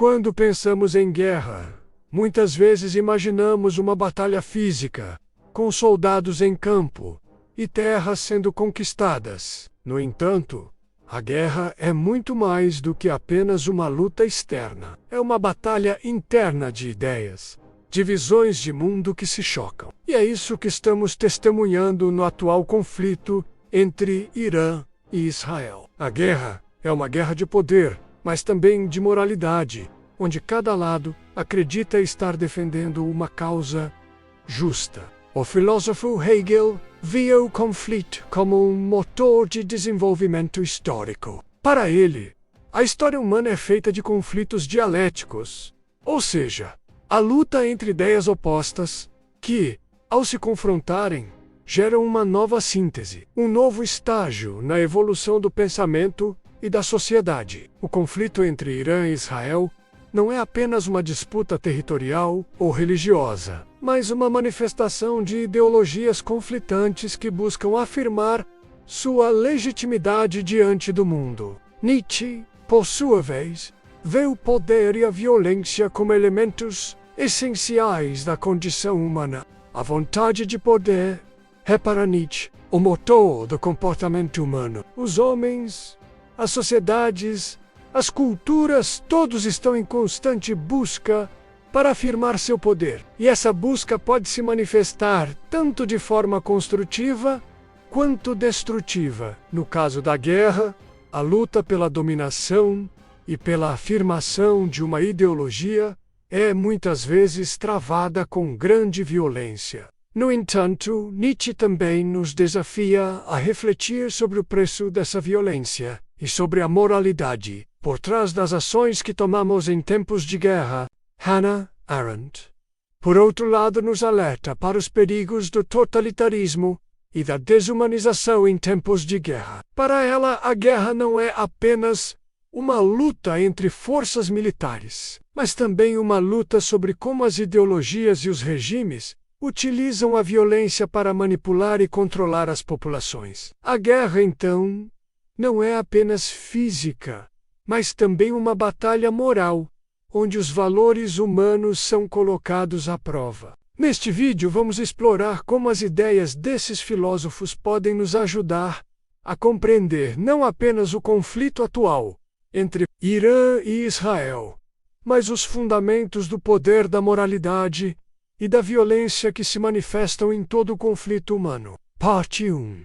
Quando pensamos em guerra, muitas vezes imaginamos uma batalha física, com soldados em campo e terras sendo conquistadas. No entanto, a guerra é muito mais do que apenas uma luta externa. É uma batalha interna de ideias, de visões de mundo que se chocam. E é isso que estamos testemunhando no atual conflito entre Irã e Israel. A guerra é uma guerra de poder, mas também de moralidade, onde cada lado acredita estar defendendo uma causa justa. O filósofo Hegel via o conflito como um motor de desenvolvimento histórico. Para ele, a história humana é feita de conflitos dialéticos, ou seja, a luta entre ideias opostas que, ao se confrontarem, geram uma nova síntese, um novo estágio na evolução do pensamento e da sociedade. O conflito entre Irã e Israel não é apenas uma disputa territorial ou religiosa, mas uma manifestação de ideologias conflitantes que buscam afirmar sua legitimidade diante do mundo. Nietzsche, por sua vez, vê o poder e a violência como elementos essenciais da condição humana. A vontade de poder é para Nietzsche o motor do comportamento humano. Os homens, as sociedades, as culturas, todos estão em constante busca para afirmar seu poder. E essa busca pode se manifestar tanto de forma construtiva quanto destrutiva. No caso da guerra, a luta pela dominação e pela afirmação de uma ideologia é muitas vezes travada com grande violência. No entanto, Nietzsche também nos desafia a refletir sobre o preço dessa violência e sobre a moralidade por trás das ações que tomamos em tempos de guerra. Hannah Arendt, por outro lado, nos alerta para os perigos do totalitarismo e da desumanização em tempos de guerra. Para ela, a guerra não é apenas uma luta entre forças militares, mas também uma luta sobre como as ideologias e os regimes utilizam a violência para manipular e controlar as populações. A guerra, então, não é apenas física, mas também uma batalha moral, onde os valores humanos são colocados à prova. Neste vídeo vamos explorar como as ideias desses filósofos podem nos ajudar a compreender não apenas o conflito atual entre Irã e Israel, mas os fundamentos do poder da moralidade e da violência que se manifestam em todo o conflito humano. Parte 1.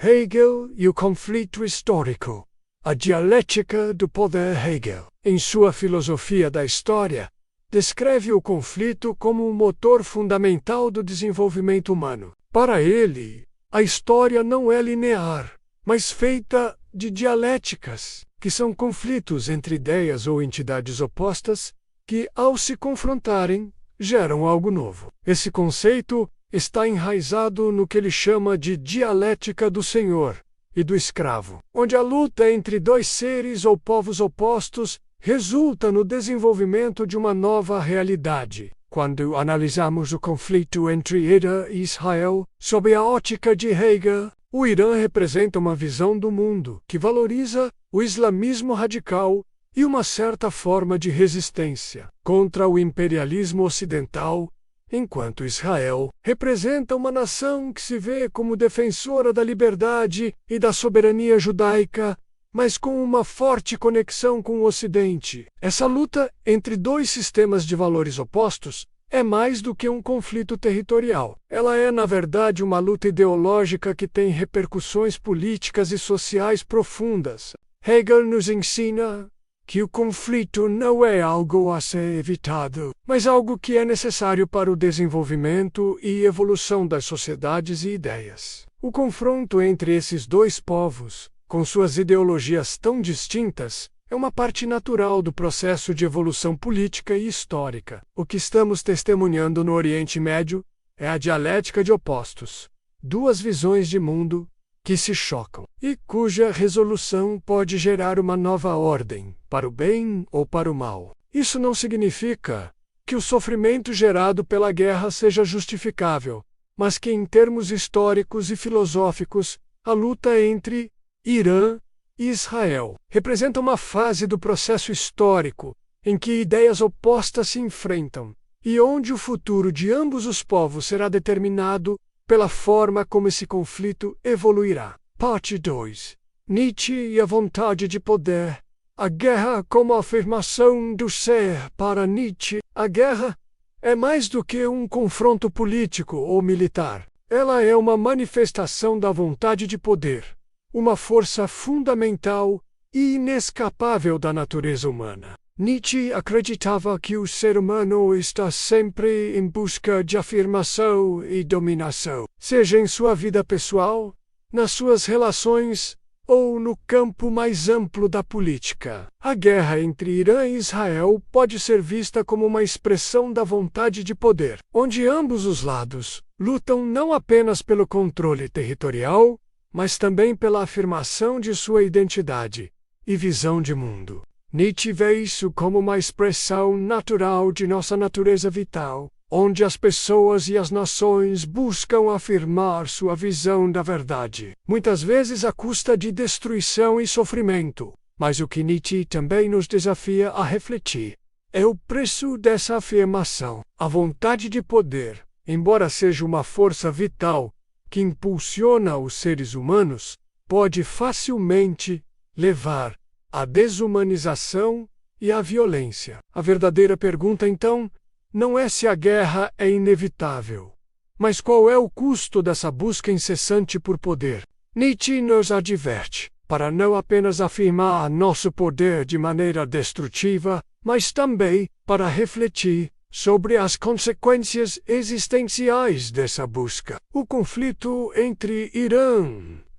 Hegel e o conflito histórico. A dialética do poder. Hegel, em sua filosofia da história, descreve o conflito como um motor fundamental do desenvolvimento humano. Para ele, a história não é linear, mas feita de dialéticas, que são conflitos entre ideias ou entidades opostas que, ao se confrontarem, geram algo novo. Esse conceito está enraizado no que ele chama de dialética do senhor e do escravo, onde a luta entre dois seres ou povos opostos resulta no desenvolvimento de uma nova realidade. Quando analisamos o conflito entre Irã e Israel, sob a ótica de Hegel, o Irã representa uma visão do mundo que valoriza o islamismo radical e uma certa forma de resistência contra o imperialismo ocidental, enquanto Israel representa uma nação que se vê como defensora da liberdade e da soberania judaica, mas com uma forte conexão com o Ocidente. Essa luta entre dois sistemas de valores opostos é mais do que um conflito territorial. Ela é, na verdade, uma luta ideológica que tem repercussões políticas e sociais profundas. Hegel nos ensina que o conflito não é algo a ser evitado, mas algo que é necessário para o desenvolvimento e evolução das sociedades e ideias. O confronto entre esses dois povos, com suas ideologias tão distintas, é uma parte natural do processo de evolução política e histórica. O que estamos testemunhando no Oriente Médio é a dialética de opostos, duas visões de mundo que se chocam, e cuja resolução pode gerar uma nova ordem, para o bem ou para o mal. Isso não significa que o sofrimento gerado pela guerra seja justificável, mas que, em termos históricos e filosóficos, a luta entre Irã e Israel representa uma fase do processo histórico em que ideias opostas se enfrentam, e onde o futuro de ambos os povos será determinado pela forma como esse conflito evoluirá. Parte 2. Nietzsche e a vontade de poder. A guerra como afirmação do ser. Para Nietzsche, a guerra é mais do que um confronto político ou militar. Ela é uma manifestação da vontade de poder, uma força fundamental e inescapável da natureza humana. Nietzsche acreditava que o ser humano está sempre em busca de afirmação e dominação, seja em sua vida pessoal, nas suas relações ou no campo mais amplo da política. A guerra entre Irã e Israel pode ser vista como uma expressão da vontade de poder, onde ambos os lados lutam não apenas pelo controle territorial, mas também pela afirmação de sua identidade e visão de mundo. Nietzsche vê isso como uma expressão natural de nossa natureza vital, onde as pessoas e as nações buscam afirmar sua visão da verdade, muitas vezes à custa de destruição e sofrimento. Mas o que Nietzsche também nos desafia a refletir é o preço dessa afirmação. A vontade de poder, embora seja uma força vital que impulsiona os seres humanos, pode facilmente levar à desumanização e à violência. A verdadeira pergunta, então, não é se a guerra é inevitável, mas qual é o custo dessa busca incessante por poder. Nietzsche nos adverte para não apenas afirmar nosso poder de maneira destrutiva, mas também para refletir sobre as consequências existenciais dessa busca. O conflito entre Irã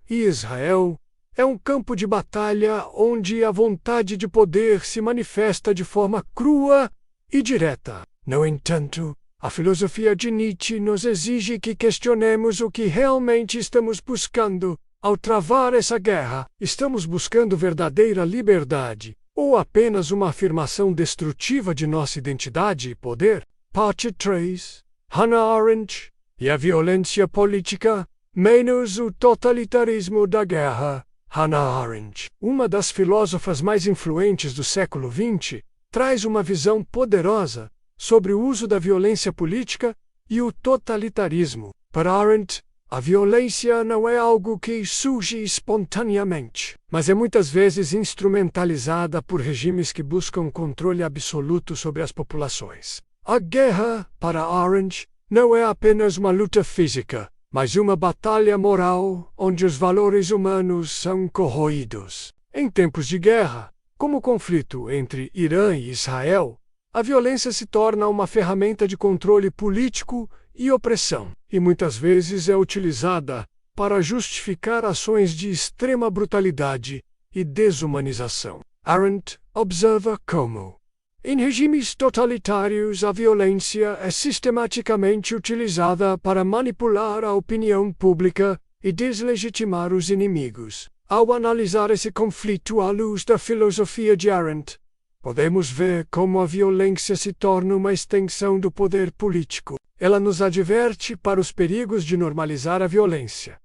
e Israel é um campo de batalha onde a vontade de poder se manifesta de forma crua e direta. No entanto, a filosofia de Nietzsche nos exige que questionemos o que realmente estamos buscando ao travar essa guerra. Estamos buscando verdadeira liberdade, ou apenas uma afirmação destrutiva de nossa identidade e poder? Parte 3. Hannah Arendt e a violência política, menos o totalitarismo da guerra. Hannah Arendt, uma das filósofas mais influentes do século XX, traz uma visão poderosa sobre o uso da violência política e o totalitarismo. Para Arendt, a violência não é algo que surge espontaneamente, mas é muitas vezes instrumentalizada por regimes que buscam controle absoluto sobre as populações. A guerra, para Arendt, não é apenas uma luta física, mas uma batalha moral onde os valores humanos são corroídos. Em tempos de guerra, como o conflito entre Irã e Israel, a violência se torna uma ferramenta de controle político e opressão, e muitas vezes é utilizada para justificar ações de extrema brutalidade e desumanização. Arendt observa como, em regimes totalitários, a violência é sistematicamente utilizada para manipular a opinião pública e deslegitimar os inimigos. Ao analisar esse conflito à luz da filosofia de Arendt, podemos ver como a violência se torna uma extensão do poder político. Ela nos adverte para os perigos de normalizar a violência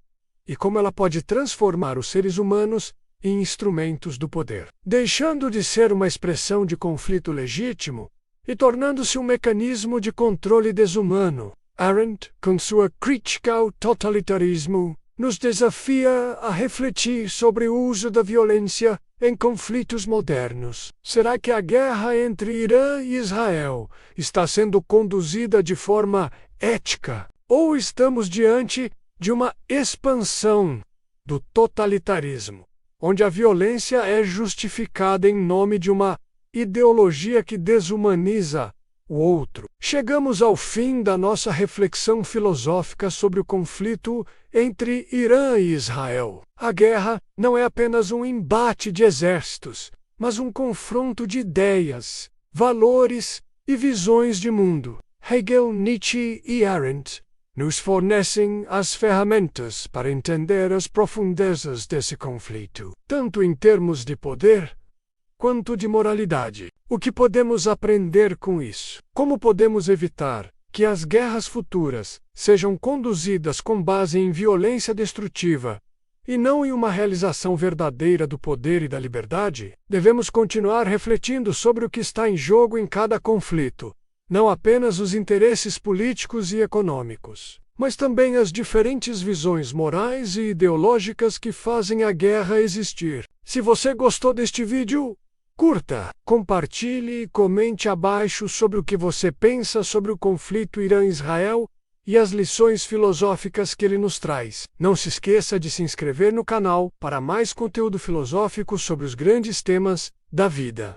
e como ela pode transformar os seres humanos em instrumentos do poder, deixando de ser uma expressão de conflito legítimo e tornando-se um mecanismo de controle desumano. Arendt, com sua crítica ao totalitarismo, nos desafia a refletir sobre o uso da violência em conflitos modernos. Será que a guerra entre Irã e Israel está sendo conduzida de forma ética? Ou estamos diante de uma expansão do totalitarismo, onde a violência é justificada em nome de uma ideologia que desumaniza o outro? Chegamos ao fim da nossa reflexão filosófica sobre o conflito entre Irã e Israel. A guerra não é apenas um embate de exércitos, mas um confronto de ideias, valores e visões de mundo. Hegel, Nietzsche e Arendt nos fornecem as ferramentas para entender as profundezas desse conflito, tanto em termos de poder quanto de moralidade. O que podemos aprender com isso? Como podemos evitar que as guerras futuras sejam conduzidas com base em violência destrutiva e não em uma realização verdadeira do poder e da liberdade, devemos continuar refletindo sobre o que está em jogo em cada conflito, não apenas os interesses políticos e econômicos, mas também as diferentes visões morais e ideológicas que fazem a guerra existir. Se você gostou deste vídeo, curta, compartilhe e comente abaixo sobre o que você pensa sobre o conflito Irã-Israel e as lições filosóficas que ele nos traz. Não se esqueça de se inscrever no canal para mais conteúdo filosófico sobre os grandes temas da vida.